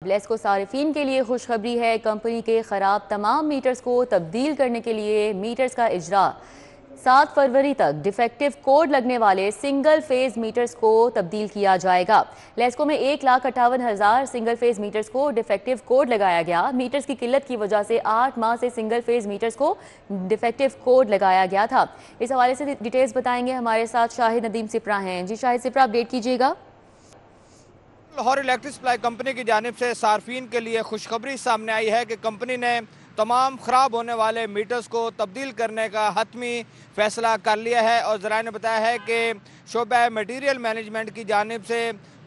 लेस्को सारिफीन के लिए खुशखबरी है। कंपनी के ख़राब तमाम मीटर्स को तब्दील करने के लिए मीटर्स का इजरा 7 फरवरी तक डिफेक्टिव कोड लगने वाले सिंगल फेज मीटर्स को तब्दील किया जाएगा। लेस्को में 1,58,000 सिंगल फेज मीटर्स को डिफेक्टिव कोड लगाया गया। मीटर्स की किल्लत की वजह से 8 माह से सिंगल फेज मीटर्स को डिफेक्टिव कोड लगाया गया था। इस हवाले से डिटेल्स बताएंगे हमारे साथ शाहिद नदीम सिप्रा हैं। जी शाहिद सिप्रा, अपडेट कीजिएगा। लाहौर इलेक्ट्रिक सप्लाई कंपनी की जानिब से सार्फिन के लिए खुशखबरी सामने आई है कि कंपनी ने तमाम ख़राब होने वाले मीटर्स को तब्दील करने का हतमी फ़ैसला कर लिया है। और ज़राए ने बताया है कि शोबा मटीरियल मैनेजमेंट की जानिब से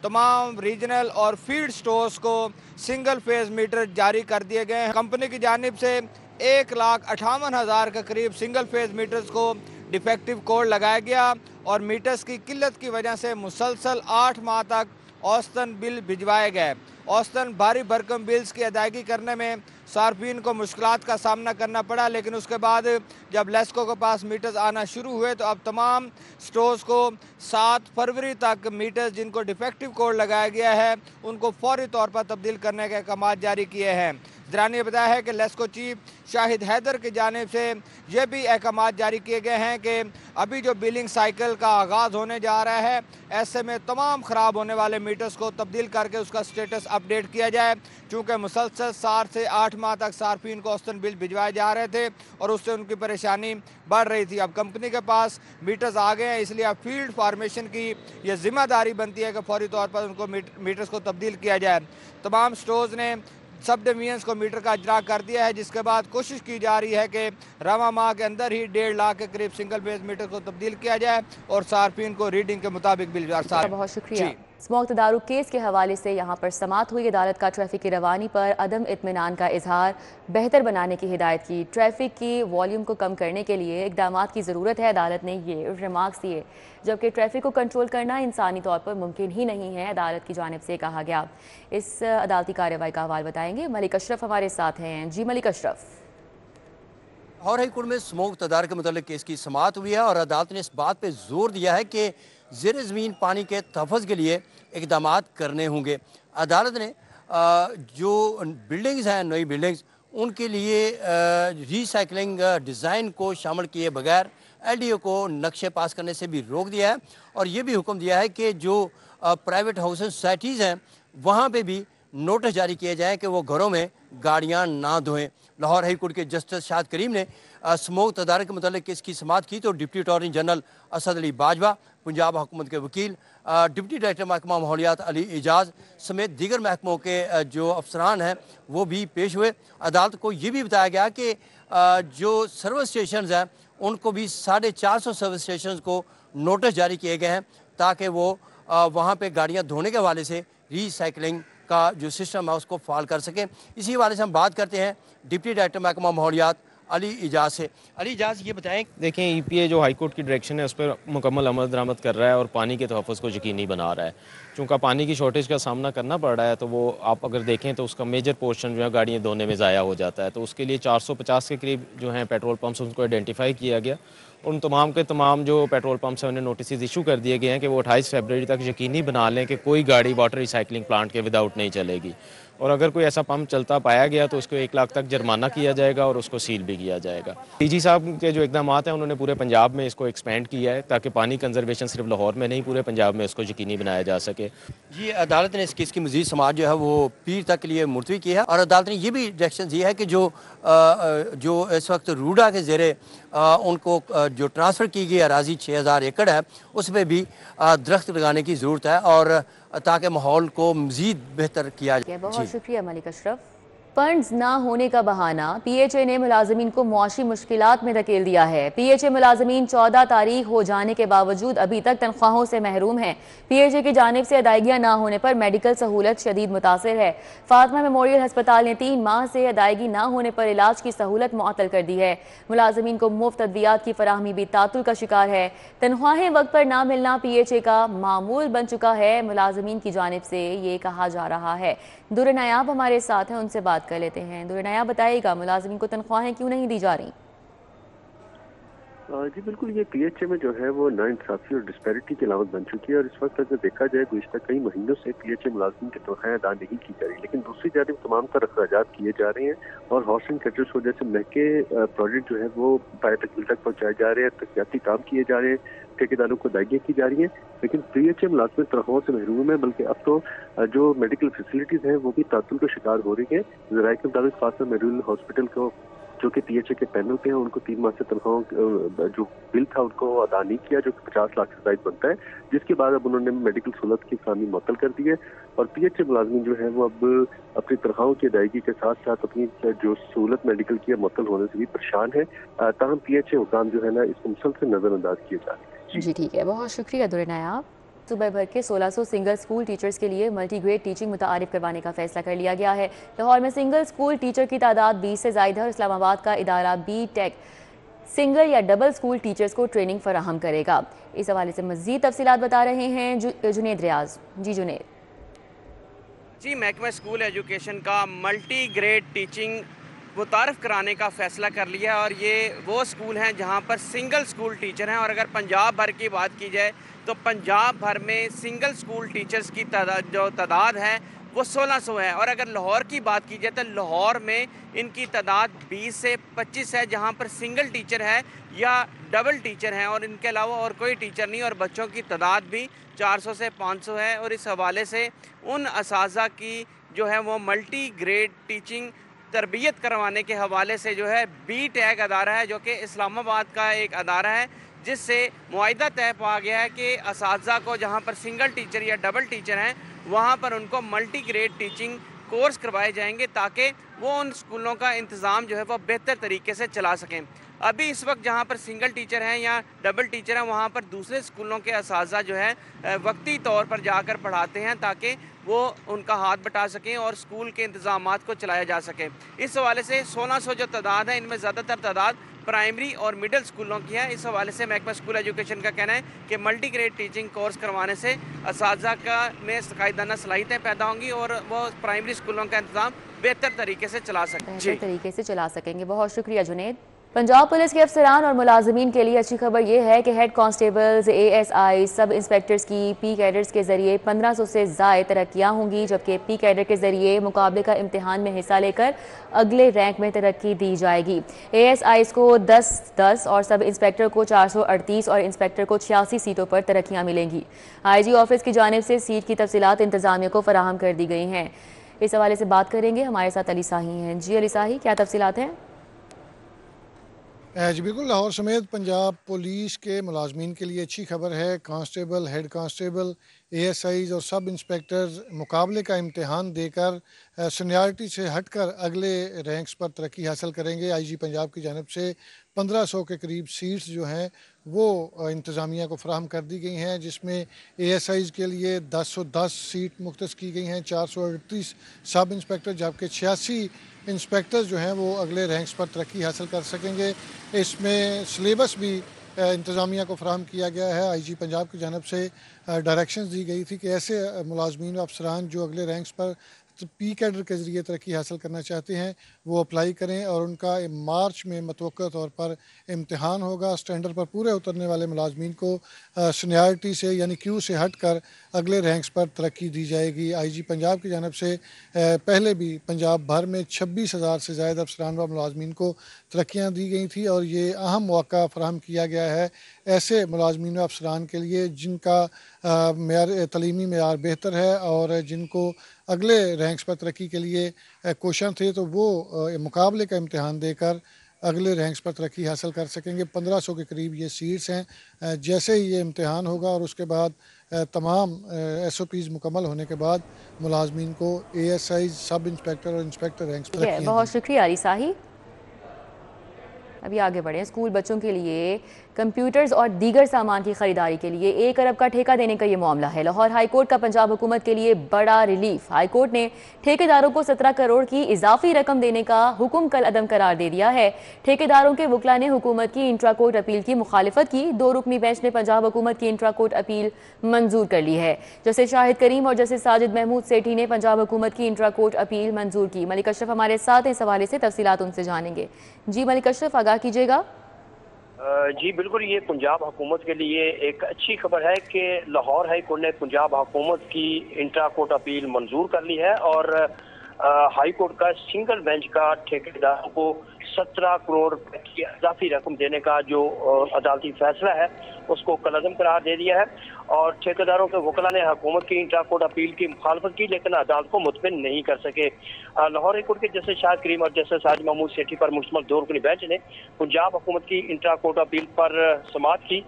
तमाम रीजनल और फील्ड स्टोर्स को सिंगल फेज मीटर जारी कर दिए गए हैं। कंपनी की जानिब से 1,58,000 के करीब सिंगल फेज मीटर्स को डिफेक्टिव कोड लगाया गया और मीटर्स की किल्लत की वजह से मुसलसल 8 माह तक औसतन बिल भिजवाए गए। औसतन भारी भरकम बिल्स की अदायगी करने में सार्फिन को मुश्किलात का सामना करना पड़ा, लेकिन उसके बाद जब लेस्को के पास मीटर्स आना शुरू हुए तो अब तमाम स्टोर्स को 7 फरवरी तक मीटर्स जिनको डिफेक्टिव कोड लगाया गया है उनको फौरी तौर पर तब्दील करने के अहकाम जारी किए हैं। ज़राए ने बताया है कि लेस्को चीफ शाहिद हैदर की जानिब से ये भी अहकाम जारी किए गए हैं कि अभी जो बिलिंग साइकिल का आगाज़ होने जा रहा है, ऐसे में तमाम ख़राब होने वाले मीटर्स को तब्दील करके उसका स्टेटस अपडेट किया जाए, चूँकि मुसलसल 7 से 8 माह तक सार्फिन को औसतन बिल भिजवाए जा रहे थे और उससे उनकी परेशानी बढ़ रही थी। अब कंपनी के पास मीटर्स आ गए हैं, इसलिए अब फील्ड फार्मेशन की यह जिम्मेदारी बनती है कि फौरी तौर पर उनको मीटर्स को तब्दील किया जाए। तमाम स्टोर्स ने सब डिवीजन्स को मीटर का इजरा कर दिया है, जिसके बाद कोशिश की जा रही है कि रवा माह के अंदर ही 1.5 लाख के करीब सिंगल फेज मीटर को तब्दील किया जाए और सार्फिन को रीडिंग के मुताबिक बिल। बहुत शुक्रिया। स्मोक तदारुक केस के हवाले से यहाँ पर समात हुई। अदालत का ट्रैफिक की रवानी पर अदम इत्मीनान का इजहार, बेहतर बनाने की हिदायत की। ट्रैफिक की वॉल्यूम को कम करने के लिए इकदाम की ज़रूरत है, अदालत ने ये रिमार्क्स दिए। जबकि ट्रैफिक को कंट्रोल करना इंसानी तौर पर मुमकिन ही नहीं है, अदालत की जानिब से कहा गया। इस अदालती कार्रवाई का हवाला बताएंगे मलिक अशरफ हमारे साथ हैं। जी मलिक अशरफ। लाहौर हाई कोर्ट में स्मोक तदारक के मुतालिक केस की समाअत हुई है और अदालत ने इस बात पर जोर दिया है कि ज़ेर ज़मीन पानी के तहफ़्फ़ुज़ के लिए इक़दाम करने होंगे। अदालत ने जो बिल्डिंग्स हैं, नई बिल्डिंग्स, उनके लिए रीसाइक्लिंग डिज़ाइन को शामिल किए बगैर LDO को नक्शे पास करने से भी रोक दिया है और ये भी हुक्म दिया है कि जो प्राइवेट हाउसिंग सोसाइटीज़ हैं वहाँ पे भी नोटिस जारी किए जाएँ कि वो घरों में गाड़ियाँ ना धोएं। लाहौर हाई कोर्ट के जस्टिस शाद करीम ने स्मोक तदारक के मुतालिक इसकी समाअत की तो deputy attorney general Asad Ali Bajwa, Punjab हुकूमत के वकील, डिप्टी डायरेक्टर महकमा माहौलियात अली एजाज समेत दीगर महकमों के जो अफसरान हैं वो भी पेश हुए। अदालत को ये भी बताया गया कि जो सर्विस स्टेशन हैं उनको भी 450 सर्विस स्टेशन को नोटिस जारी किए गए हैं ताकि वो वहाँ पे गाड़ियाँ धोने के हवाले से रीसाइक्लिंग का जो सिस्टम है उसको फाल कर सकें। इसी हवाले से हम बात करते हैं डिप्टी डायरेक्टर महकमा माहौलियात अली इजाज से। अली इजाज, ये बताएं। देखें, EPA जो हाई कोर्ट की डायरेक्शन है उस पर मुकम्मल अमल दरामद कर रहा है और पानी के तहफ़्फ़ुज़ को यकीनी बना रहा है। चूँकि पानी की शॉर्टेज का सामना करना पड़ रहा है तो वो आप अगर देखें तो उसका मेजर पोर्शन जो है गाड़ियाँ धोने में ज़ाया हो जाता है। तो उसके लिए 450 के करीब जो हैं पेट्रोल पम्प्स उनको आइडेंटिफाई किया गया। उन तमाम के तमाम जो पेट्रोल पम्प्स हैं उन्हें नोटिस इशू कर दिए गए हैं कि वो 28 फरवरी तक यकीनी बना लें कि कोई गाड़ी वाटर रिसाइकलिंग प्लांट के विदाउट नहीं चलेगी और अगर कोई ऐसा पंप चलता पाया गया तो उसको 1 लाख तक जुर्माना किया जाएगा और उसको सील भी किया जाएगा। DG साहब के जो इकदाम हैं उन्होंने पूरे पंजाब में इसको एक्सपेंड किया है ताकि पानी कंजर्वेशन सिर्फ लाहौर में नहीं पूरे पंजाब में उसको यकीनी बनाया जा सके। जी, अदालत ने इस केस की मज़ीद समाअत जो है वो पीर तक के लिए मुलतवी की है और अदालत ने ये भी डायरेक्शन दी है कि जो इस वक्त रूडा के ज़ेरे उनको जो ट्रांसफ़र की गई अराजी 6000 एकड़ है उस पर भी दरख्त लगाने की ज़रूरत है और ताकि माहौल को मज़ीद बेहतर किया जाए। बहुत शुक्रिया मलिक अशरफ। फंड्स ना होने का बहाना, PHA ने मुलाजमीन को मुआशी मुश्किलात में धकेल दिया है। PHA मुलाजमीन 14 तारीख हो जाने के बावजूद अभी तक तनख्वाहों से महरूम हैं। PHA की जानिब से अदायगियाँ ना होने पर मेडिकल सहूलत शदीद मुतासर है। फातिमा मेमोरियल हस्पताल ने 3 माह से अदायगी ना होने पर इलाज की सहूलत मुअत्तल कर दी है। मुलाजमीन को मुफ्त अद्वियात की फराहमी भी तातुल का शिकार है। तनख्वाहें वक्त पर ना मिलना PHA का मामूल बन चुका है, मुलाजमीन की जानिब से ये कहा जा रहा है। दुर नायाब हमारे साथ हैं, उनसे बात कर लेते हैं। दुर नायाब, बताइएगा मुलाजमीन को तनख्वाहें क्यों नहीं दी जा रही? जी बिल्कुल, ये पीएचए में जो है वो नाइंसाफी और डिस्पैरिटी की अलामत बन चुकी है और इस वक्त अगर देखा जाए गुज़िश्ता कई महीनों से पीएचए मुलाजिम की तनख्वाहें अदा नहीं की जा रही, लेकिन दूसरी जानिब तमाम तर अखराजात किए जा रहे हैं और हाउसिंग सेक्टर्स वजह से महंगे प्रोजेक्ट जो है वो पाए तकमील तक पहुँचाए जा रहे हैं, तरक्याती काम किए जा रहे हैं, ठेकेदारों को अदायगियाँ की जा रही हैं, लेकिन पीएचए मुलाजमत तनख्वाहों से महरूम है। बल्कि अब तो जो मेडिकल फैसिलिटीज़ हैं वो भी तातुल का शिकार हो रही है। ज़राए के मुताबिक फातिमा मेमोरियल हॉस्पिटल को जो कि पीएचए के पैनल पे हैं, उनको 3 माह से तनख्वाहों जो बिल था उनको अदा नहीं किया, जो कि 50 लाख से ज़ायद बनता है, जिसके बाद अब उन्होंने मेडिकल सहूलत की फराहमी मुअत्तल कर दी है और पीएचए मुलाजमीन जो है वो अब अपनी तनख्वाहों की अदायगी के साथ साथ अपनी जो सहूलत मेडिकल की मुअत्तल होने से भी परेशान है। ताहम पीएचए हुकाम जो है ना इसको मुसलसल नजरअंदाज किए जा रहे हैं। जी ठीक है, बहुत शुक्रिया दुरे नायाब। सूबे भर के 1600 सिंगल स्कूल टीचर्स के लिए मल्टी ग्रेड टीचिंग मुतारिफ करवाने का फैसला कर लिया गया है। लाहौर में सिंगल स्कूल टीचर की तादाद 20 से ज़ायद है और इस्लामाबाद का इदारा बी टेक सिंगल या डबल स्कूल टीचर्स को ट्रेनिंग फराहम करेगा। इस हवाले से मज़ीद तफसीलात बता रहे हैं जुनेद रियाज। जी जुनेद। जी, महकमा स्कूल एजुकेशन का मल्टी ग्रेड टीचिंग मुतारफ़ कराने का फ़ैसला कर लिया और ये वो स्कूल हैं जहाँ पर सिंगल स्कूल टीचर हैं। और अगर पंजाब भर की बात की जाए तो पंजाब भर में सिंगल स्कूल टीचर्स की तादाद है वो 1600 है। और अगर लाहौर की बात की जाए तो लाहौर में इनकी तादाद 20 से 25 है, जहाँ पर सिंगल टीचर है या डबल टीचर हैं और इनके अलावा और कोई टीचर नहीं। और बच्चों की तादाद भी 400 से 500 है। और इस हवाले से उन असाज़ा की जो है वो मल्टी ग्रेड टीचिंग तरबियत करवाने के हवाले से जो है बी टैग अदारा है, जो कि इस्लामाबाद का एक अदारा है, जिससे मुआहिदा तय पा गया है कि असातिज़ा को जहाँ पर सिंगल टीचर या डबल टीचर हैं वहाँ पर उनको मल्टी ग्रेड टीचिंग कोर्स करवाए जाएंगे ताकि वो उन स्कूलों का इंतज़ाम जो है वो बेहतर तरीके से चला सकें। अभी इस वक्त जहाँ पर सिंगल टीचर हैं या डबल टीचर हैं वहाँ पर दूसरे स्कूलों के असातिज़ा जो है वक्ती तौर पर जाकर पढ़ाते हैं ताकि वो उनका हाथ बटा सकें और स्कूल के इंतज़ामात को चलाया जा सके। इस हवाले से 1600 जो तादाद है इनमें ज़्यादातर तादाद प्राइमरी और मिडिल स्कूलों की है। इस हवाले से महकमा स्कूल एजुकेशन का कहना है कि मल्टी ग्रेड टीचिंग कोर्स करवाने से असातिज़ा का में कायदाना सलाहियतें पैदा होंगी और वो प्राइमरी स्कूलों का इंतज़ाम बेहतर तरीके से चला सकेंगे। बहुत शुक्रिया जुनेद। पंजाब पुलिस के अफसरान और मुलाजमीन के लिए अच्छी खबर यह है कि हेड कांस्टेबल्स, ASI, सब इंस्पेक्टर्स की पी कैडर्स के जरिए 1500 से ज़ायद तरक्कियाँ होंगी, जबकि पी कैडर के जरिए मुकाबले का इम्तिहान में हिस्सा लेकर अगले रैंक में तरक्की दी जाएगी। ASIs को 10-10 और सब इंस्पेक्टर को 438 और इंस्पेक्टर को 86 सीटों पर तरक्कियाँ मिलेंगी। IG ऑफिस की जानिब से सीट की तफसीलात इंतजामिया को फराहम कर दी गई हैं। इस हवाले से बात करेंगे, हमारे साथ अली साही हैं। जी अली साही, क्या तफसीलात हैं? जी बिल्कुल, लाहौर समेत पंजाब पुलिस के मुलाजमीन के लिए अच्छी खबर है। कांस्टेबल, हेड कांस्टेबल, ASIs और सब इंस्पेक्टर्स मुकाबले का इम्तिहान देकर सीनियरिटी से हटकर अगले रैंक्स पर तरक्की हासिल करेंगे। IG पंजाब की जानिब से 1500 के करीब सीट्स जो हैं वो इंतज़ामिया को फराहम कर दी गई हैं, जिसमें ASIs के लिए 1010 सीट मुख्तस की गई हैं, 438 सब इंस्पेक्टर, जबकि 86 इंस्पेक्टर्स जो हैं वो अगले रैंक्स पर तरक्की हासिल कर सकेंगे। इसमें सिलेबस भी इंतज़ामिया को फराहम किया गया है। IG पंजाब की जानिब से डायरेक्शंस दी गई थी कि ऐसे मुलाजमीन व अफसरान जो अगले रैंक्स पर पी कैडर के ज़रिए तरक्की हासिल करना चाहते हैं वो अप्लाई करें और उनका मार्च में मतवक्का तौर पर इम्तिहान होगा। स्टैंडर्ड पर पूरे उतरने वाले मुलाजमीन को सीनियरिटी से यानी क्यू से हट कर अगले रैंक्स पर तरक्की दी जाएगी। IG पंजाब की जानिब से पहले भी पंजाब भर में 26,000 से ज़्यादा अफसरान व मुलाजमीन को तरक्कियाँ दी गई थी और ये अहम मौका फराहम किया गया है ऐसे मुलाजमीन व अफसरान के लिए जिनका तलीमी मेयार बेहतर है और जिनको अगले रैंक्स पर तरक्की के लिए कोशिश थे, तो वो मुकाबले का इम्तिहान देकर अगले रैंक्स पर तरक्की हासिल कर सकेंगे। 1500 के करीब ये सीट्स हैं। जैसे ही ये इम्तिहान होगा और उसके बाद तमाम SOPs मुकम्मल होने के बाद मुलाजमीन को ASIs, सब इंस्पेक्टर और इंस्पेक्टर रैंक्स पर। बहुत शुक्रिया अली साही। अभी आगे बढ़ें। स्कूल बच्चों के लिए कंप्यूटर्स और दीगर सामान की खरीदारी के लिए 1 अरब का ठेका देने का ये मामला है। लाहौर हाईकोर्ट का पंजाब हुकूमत के लिए बड़ा रिलीफ। हाईकोर्ट ने ठेकेदारों को 17 करोड़ की इजाफी रकम देने का हुक्म कल अदम करार दे दिया है। ठेकेदारों के वकला ने हुकूमत की इंट्रा कोर्ट अपील की मुखालिफत की। 2 रुकनी बेंच ने पंजाब हुकूमत की इंट्रा कोर्ट अपील मंजूर कर ली है। जस्टिस शाहिद करीम और जस्टिस साजिद महमूद सेठी ने पंजाब हुकूमत की इंट्रा कोर्ट अपील मंजूर की। मलिक अशरफ हमारे साथ इस हवाले से तफसीलात उनसे जानेंगे। जी मलिक अशरफ, आगाह कीजिएगा। जी बिल्कुल, ये पंजाब हुकूमत के लिए एक अच्छी खबर है कि लाहौर हाई कोर्ट ने पंजाब हुकूमत की इंट्रा कोर्ट अपील मंजूर कर ली है और हाई कोर्ट का सिंगल बेंच का ठेकेदारों को 17 करोड़ की इजाफी रकम देने का जो अदालती फैसला है उसको कलअदम करार दे दिया है। और ठेकेदारों के वकला ने हुकूमत की इंट्रा कोर्ट अपील की मुखालफत की, लेकिन अदालत को मुतमिन नहीं कर सके। लाहौर हाई कोर्ट के जस्टिस शाहिद करीम और जस्टिस साजिद महमूद सेठी पर मुश्तमिल 2 रुकनी बेंच ने पंजाब हुकूमत की इंट्रा कोर्ट अपील पर समाअत की,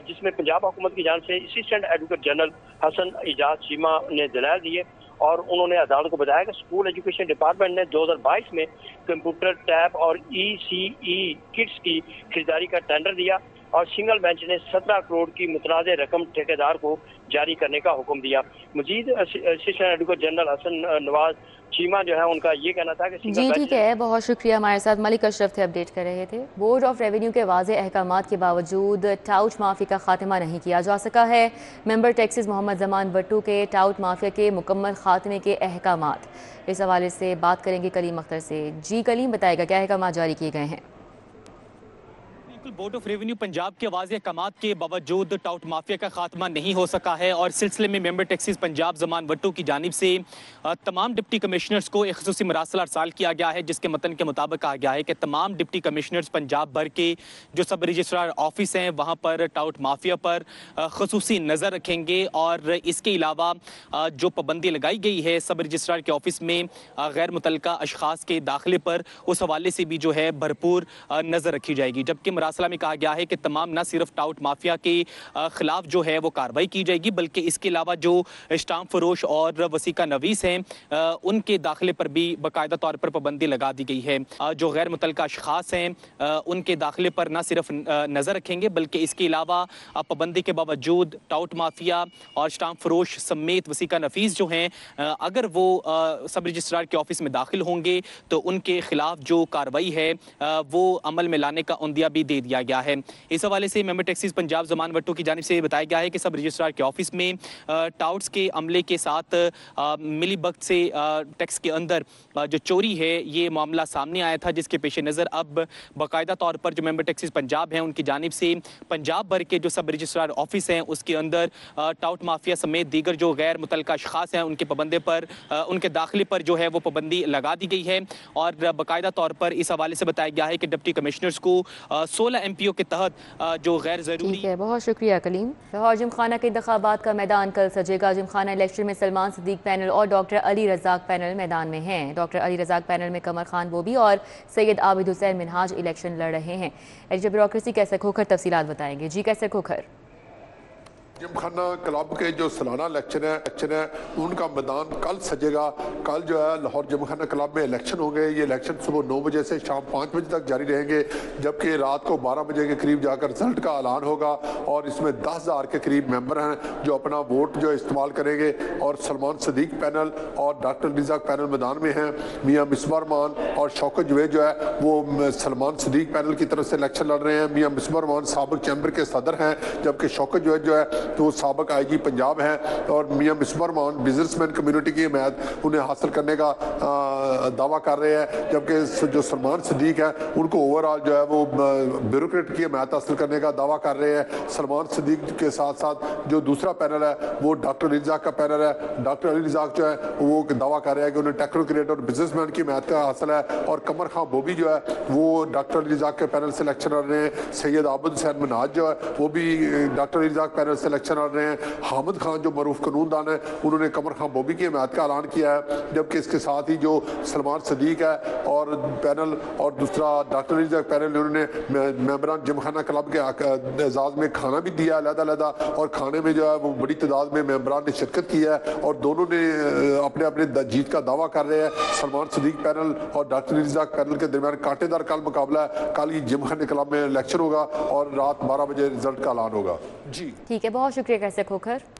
जिसमें पंजाब हुकूमत की जानिब से assistant advocate general Hasan Ejaz Cheema ने दलाइल दिए और उन्होंने अदालत को बताया कि स्कूल एजुकेशन डिपार्टमेंट ने 2022 में कंप्यूटर टैब और ECE किट्स की खरीदारी का टेंडर दिया और सिंगल बेंच ने 17 करोड़ की मुतनाज़ रकम ठेकेदार को जारी करने का हुक्म दिया। मजीद assistant advocate general Hasan Nawaz Cheema जो है उनका ये कहना था कि जी ठीक है, बहुत शुक्रिया। हमारे साथ मलिक अशरफ थे, अपडेट कर रहे थे। बोर्ड ऑफ रेवेन्यू के वाज़े अहकामात के बावजूद टाउट माफिया का खात्मा नहीं किया जा सका है। मेंबर टैक्सेस मोहम्मद जमान भट्टू के टाउट माफिया के मुकम्मल खात्मे के अहकामात, इस हवाले से बात करेंगे कलीम अख्तर से। जी कलीम, बताएगा क्या अहकामात जारी किए गए हैं? बोर्ड ऑफ रेवेन्यू पंजाब के वाज़े अहकामात के बावजूद टाउट माफिया का खात्मा नहीं हो सका है और सिलसिले में मेंबर टैक्सेस पंजाब जमान भट्टू की जानिब से तमाम डिप्टी कमिश्नर्स को एक ख़ुसूसी मरासल अरसाल किया गया है, जिसके मतन के मुताबिक कहा गया है कि तमाम डिप्टी कमिश्नर्स पंजाब भर के जो सब रजिस्ट्रार ऑफिस हैं वहाँ पर टाउट माफिया पर ख़ुसूसी नज़र रखेंगे और इसके अलावा जो पाबंदी लगाई गई है सब रजिस्ट्रार के ऑफिस में गैर मुतल्लिका अशखास के दाखिले पर, उस हवाले से भी जो है भरपूर नज़र रखी जाएगी। जबकि मरासला में कहा गया है कि तमाम न सिर्फ टाउट माफिया के खिलाफ जो है वो कार्रवाई की जाएगी, बल्कि इसके अलावा जो स्टाम्प फरोश और वसीका नवीस हैं उनके दाखिले पर भी बाकायदा तौर पर पाबंदी लगा दी गई है। जो गैर मुतल्लिका अशखास हैं उनके दाखिले पर न सिर्फ नज़र रखेंगे, बल्कि इसके अलावा पाबंदी के बावजूद टाउट माफिया और स्टाम्प फरोश समेत वसीका नफीस जो हैं अगर वो सब रजिस्ट्रार के ऑफिस में दाखिल होंगे तो उनके खिलाफ जो कार्रवाई है वो अमल में लाने का उंदिया भी दे दिया गया है। इस हवाले से मेंबर टैक्सेस पंजाब जमान भट्टू की जानिब से बताया गया है कि सब रजिस्ट्रार के ऑफिस में टाउट्स के अमले के साथ मिली भगत से टैक्स के अंदर जो चोरी है ये मामला सामने आया था, जिसके पेश नज़र अब बाकायदा तौर पर जो मेंबर टैक्सेस पंजाब हैं उनकी जानिब से पंजाब भर के जो सब रजिस्ट्रार ऑफिस हैं उसके अंदर टाउट माफिया समेत दीगर जो गैर मुतल्लिका अशखास हैं उनके पाबंदे पर उनके दाखिले पर जो है वो पाबंदी लगा दी गई है। और बाकायदा तौर पर इस हवाले से बताया गया है कि डिप्टी कमिश्नर्स को 16 MPO के तहत जो गैर जरूरी। ठीक है, बहुत शुक्रिया कलीम। लाहौर जिमखाना के इंतखाबात का मैदान कल सजेगा। जिमखाना इलेक्शन में सलमान सदीक पैनल और डॉक्टर अली रज़ाक पैनल मैदान में हैं। डॉक्टर अली रज़ाक पैनल में कमर खान बोबी और सैयद आबिद हुसैन मिनहाज इलेक्शन लड़ रहे हैं। एडिटर ब्यूरोक्रेसी कैसर खोखर तफसीलात बताएंगे। जी कैसर खोखर। जिमखाना क्लब के जो सालाना इलेक्शन है उनका मैदान कल सजेगा। कल जो है लाहौर जिमखाना क्लब में इलेक्शन होंगे। ये इलेक्शन सुबह 9 बजे से शाम 5 बजे तक जारी रहेंगे, जबकि रात को 12 बजे के करीब जाकर रिजल्ट का ऐलान होगा और इसमें 10,000 के करीब मेंबर हैं जो अपना वोट जो इस्तेमाल करेंगे। और सलमान सदीक पैनल और डॉक्टर रिज़ाक पैनल मैदान में हैं। मियाँ मिसबा रहमान और शौकत जवेद जो है वो सलमान सदीक पैनल की तरफ से इलेक्शन लड़ रहे हैं। मियाँ मिसबा रहमान साबिक चैम्बर के सदर हैं, जबकि शौकत जवेद जो है तो साबिक IG पंजाब हैं। और मियाँ मिसबा रहमान बिजनेसमैन कम्युनिटी की हिमायत उन्हें हासिल करने का दावा कर रहे हैं, जबकि जो सलमान सदीक है उनको ओवरऑल जो है वो ब्यूरोक्रेट की हिमायत हासिल करने का दावा कर रहे हैं। सलमान सदीक के साथ साथ जो दूसरा पैनल है वो डॉक्टर अली रज़ाक का पैनल है। डॉक्टर अली रज़ाक जो है वो दावा कर रहे हैं कि उन्हें टेक्नोक्रेट और बिजनेसमैन की हिमायत का हासिल है। और कमर खान बोबी जो है वो डॉक्टर अली रज़ाक के पैनल से इलेक्शन लड़ रहे हैं। सैयद आबिद हुसैन मिनहाज जो है वो भी डॉक्टर अली रज़ाक पैनल से इलेक्शन लड़ रहे हैं। हामिद खान जो मरूफ कानूनदान है उन्होंने कमर खान बोबी की हिमायत का ऐलान किया है, जबकि इसके साथ ही जो सलमान सदीक है और पैनल और दूसरा डॉक्टर अली रज़ाक पैनल ने उन्होंने मेंबरान जिमखाना क्लब के एजाज में खाना भी दिया अलग-अलग, और खाने में जो है वो बड़ी तादाद में मेंबरान ने शिरकत की है और दोनों ने अपने अपने जीत का दावा कर रहे हैं। सलमान सदीक पैनल और डॉक्टर अली रज़ाक पैनल के दरमियान कांटेदार कल मुकाबला है। कल ही जिमखाना क्लब में इलेक्शन होगा और रात 12 बजे रिजल्ट का ऐलान होगा। जी ठीक है, बहुत शुक्रिया कैसे खोखर।